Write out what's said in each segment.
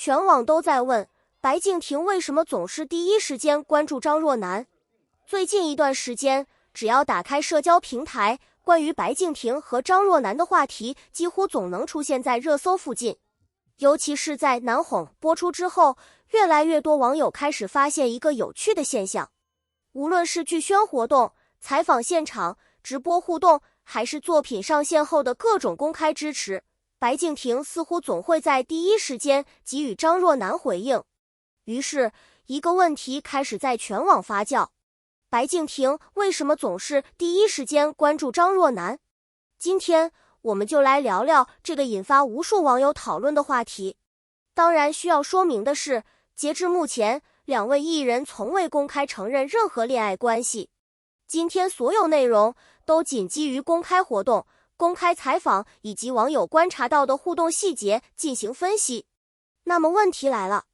全网都在问白敬亭为什么总是第一时间关注张若楠。最近一段时间，只要打开社交平台，关于白敬亭和张若楠的话题几乎总能出现在热搜附近。尤其是在《难哄》播出之后，越来越多网友开始发现一个有趣的现象，无论是剧宣活动、采访现场、直播互动，还是作品上线后的各种公开支持，白敬亭似乎总会在第一时间给予张若楠回应。于是，一个问题开始在全网发酵：白敬亭为什么总是第一时间关注张若楠？今天我们就来聊聊这个引发无数网友讨论的话题。当然，需要说明的是，截至目前，两位艺人从未公开承认任何恋爱关系。今天所有内容都仅基于公开活动、公开采访以及网友观察到的互动细节进行分析。那么问题来了，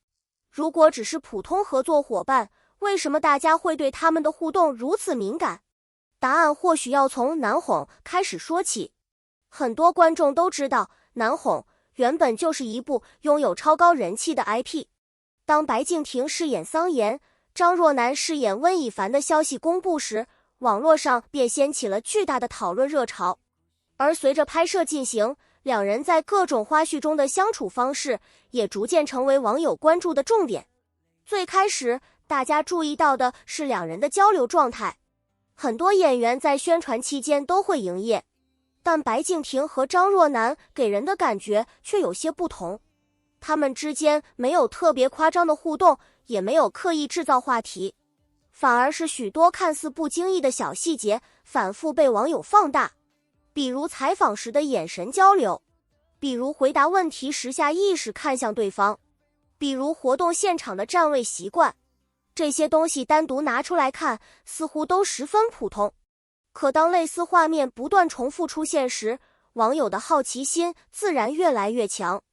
如果只是普通合作伙伴，为什么大家会对他们的互动如此敏感？答案或许要从《难哄》开始说起。很多观众都知道，《难哄》原本就是一部拥有超高人气的 IP。当白敬亭饰演桑延，张若楠饰演温以凡的消息公布时，网络上便掀起了巨大的讨论热潮。而随着拍摄进行，两人在各种花絮中的相处方式也逐渐成为网友关注的重点。最开始，大家注意到的是两人的交流状态。很多演员在宣传期间都会营业，但白敬亭和张若楠给人的感觉却有些不同。他们之间没有特别夸张的互动，也没有刻意制造话题，反而是许多看似不经意的小细节反复被网友放大。比如采访时的眼神交流，比如回答问题时下意识看向对方，比如活动现场的站位习惯。这些东西单独拿出来看，似乎都十分普通。可当类似画面不断重复出现时，网友的好奇心自然越来越强。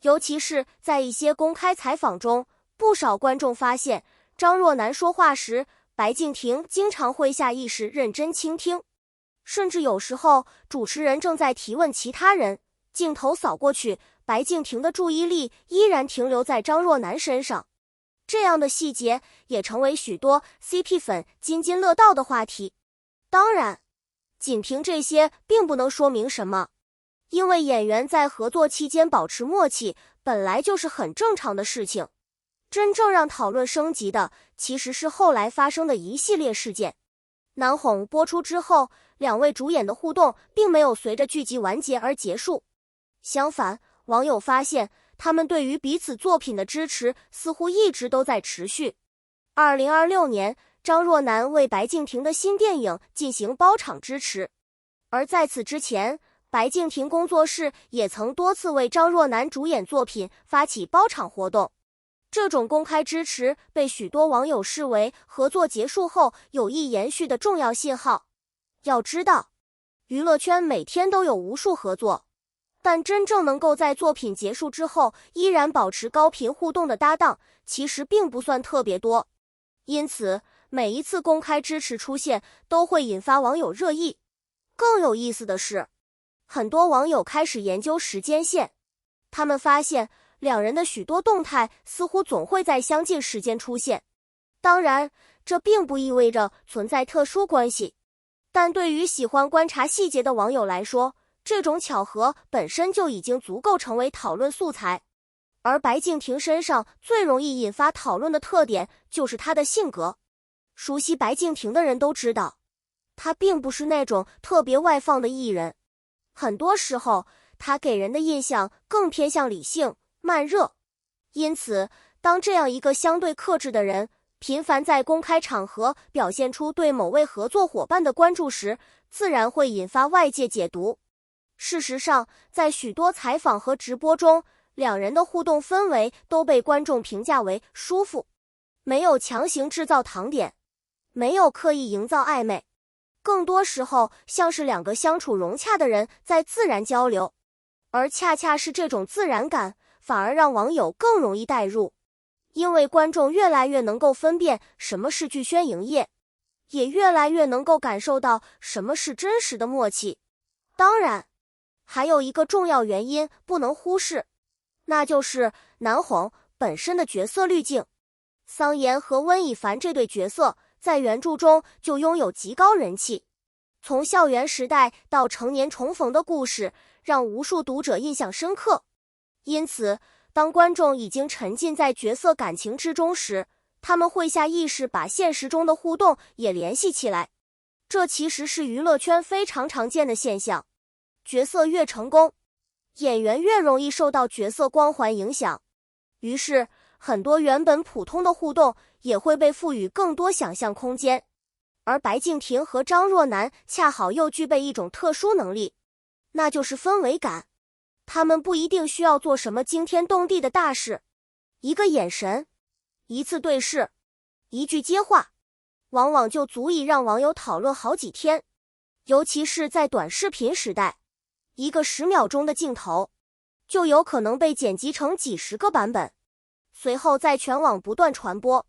尤其是在一些公开采访中，不少观众发现，张若楠说话时，白敬亭经常会下意识认真倾听。甚至有时候，主持人正在提问其他人，镜头扫过去，白敬亭的注意力依然停留在张若楠身上。这样的细节也成为许多 CP 粉津津乐道的话题。当然，仅凭这些并不能说明什么，因为演员在合作期间保持默契本来就是很正常的事情。真正让讨论升级的，其实是后来发生的一系列事件。难哄播出之后，两位主演的互动并没有随着剧集完结而结束。相反，网友发现他们对于彼此作品的支持似乎一直都在持续。2026年，张若楠为白敬亭的新电影进行包场支持。而在此之前，白敬亭工作室也曾多次为张若楠主演作品发起包场活动。这种公开支持被许多网友视为合作结束后有意延续的重要信号。要知道，娱乐圈每天都有无数合作，但真正能够在作品结束之后依然保持高频互动的搭档，其实并不算特别多。因此，每一次公开支持出现，都会引发网友热议。更有意思的是，很多网友开始研究时间线，他们发现两人的许多动态似乎总会在相近时间出现。当然，这并不意味着存在特殊关系，但对于喜欢观察细节的网友来说，这种巧合本身就已经足够成为讨论素材。而白敬亭身上最容易引发讨论的特点就是他的性格。熟悉白敬亭的人都知道，他并不是那种特别外放的艺人，很多时候他给人的印象更偏向理性、慢热。因此，当这样一个相对克制的人频繁在公开场合表现出对某位合作伙伴的关注时，自然会引发外界解读。事实上，在许多采访和直播中，两人的互动氛围都被观众评价为舒服，没有强行制造糖点，没有刻意营造暧昧，更多时候像是两个相处融洽的人在自然交流。而恰恰是这种自然感，反而让网友更容易代入，因为观众越来越能够分辨什么是剧宣营业，也越来越能够感受到什么是真实的默契。当然，还有一个重要原因不能忽视，那就是南红本身的角色滤镜。桑延和温以凡这对角色在原著中就拥有极高人气，从校园时代到成年重逢的故事，让无数读者印象深刻。因此，当观众已经沉浸在角色感情之中时，他们会下意识把现实中的互动也联系起来。这其实是娱乐圈非常常见的现象。角色越成功，演员越容易受到角色光环影响，于是很多原本普通的互动也会被赋予更多想象空间。而白敬亭和张若楠恰好又具备一种特殊能力，那就是氛围感。他们不一定需要做什么惊天动地的大事，一个眼神，一次对视，一句接话，往往就足以让网友讨论好几天。尤其是在短视频时代，一个10秒钟的镜头就有可能被剪辑成几十个版本，随后在全网不断传播，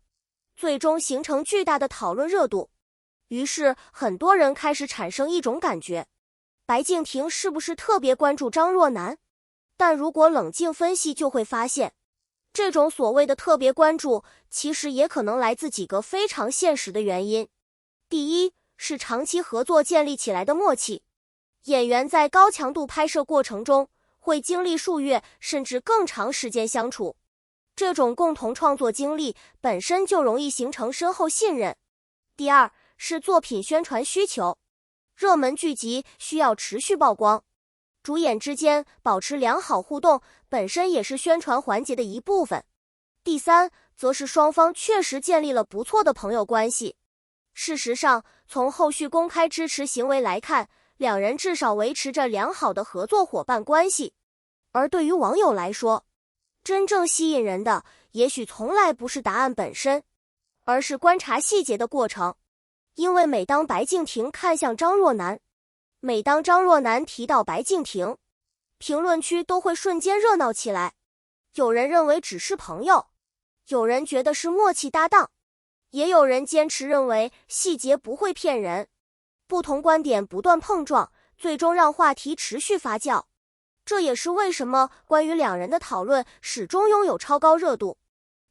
最终形成巨大的讨论热度。于是很多人开始产生一种感觉，白敬亭是不是特别关注张若楠？但如果冷静分析，就会发现，这种所谓的特别关注，其实也可能来自几个非常现实的原因。第一，是长期合作建立起来的默契。演员在高强度拍摄过程中，会经历数月甚至更长时间相处，这种共同创作经历本身就容易形成深厚信任。第二，是作品宣传需求。热门剧集需要持续曝光，主演之间保持良好互动，本身也是宣传环节的一部分。第三，则是双方确实建立了不错的朋友关系。事实上，从后续公开支持行为来看，两人至少维持着良好的合作伙伴关系。而对于网友来说，真正吸引人的也许从来不是答案本身，而是观察细节的过程。因为每当白敬亭看向张若楠，每当张若楠提到白敬亭，评论区都会瞬间热闹起来。有人认为只是朋友，有人觉得是默契搭档，也有人坚持认为细节不会骗人。不同观点不断碰撞，最终让话题持续发酵。这也是为什么关于两人的讨论始终拥有超高热度。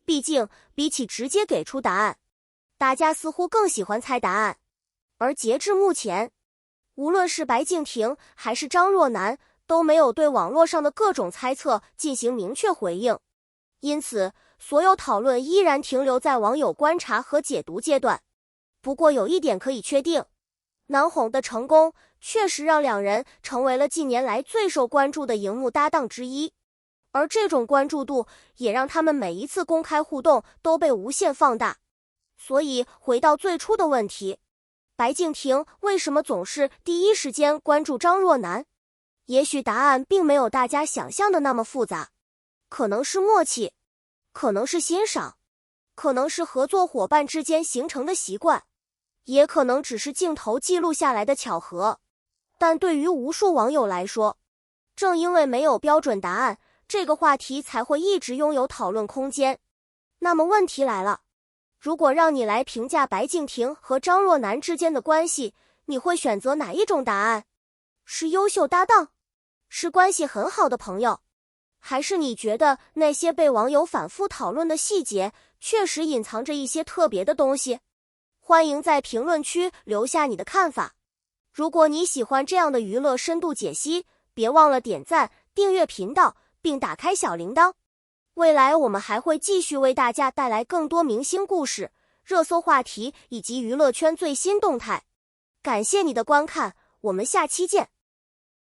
毕竟，比起直接给出答案，大家似乎更喜欢猜答案。而截至目前，无论是白敬亭还是张若楠，都没有对网络上的各种猜测进行明确回应。因此，所有讨论依然停留在网友观察和解读阶段。不过有一点可以确定，南红的成功确实让两人成为了近年来最受关注的荧幕搭档之一，而这种关注度也让他们每一次公开互动都被无限放大。所以回到最初的问题，白敬亭为什么总是第一时间关注张若楠？也许答案并没有大家想象的那么复杂，可能是默契，可能是欣赏，可能是合作伙伴之间形成的习惯，也可能只是镜头记录下来的巧合。但对于无数网友来说，正因为没有标准答案，这个话题才会一直拥有讨论空间。那么问题来了，如果让你来评价白敬亭和张若楠之间的关系，你会选择哪一种答案？是优秀搭档？是关系很好的朋友？还是你觉得那些被网友反复讨论的细节确实隐藏着一些特别的东西？欢迎在评论区留下你的看法。如果你喜欢这样的娱乐深度解析，别忘了点赞、订阅频道，并打开小铃铛。未来我们还会继续为大家带来更多明星故事、热搜话题以及娱乐圈最新动态。感谢你的观看，我们下期见。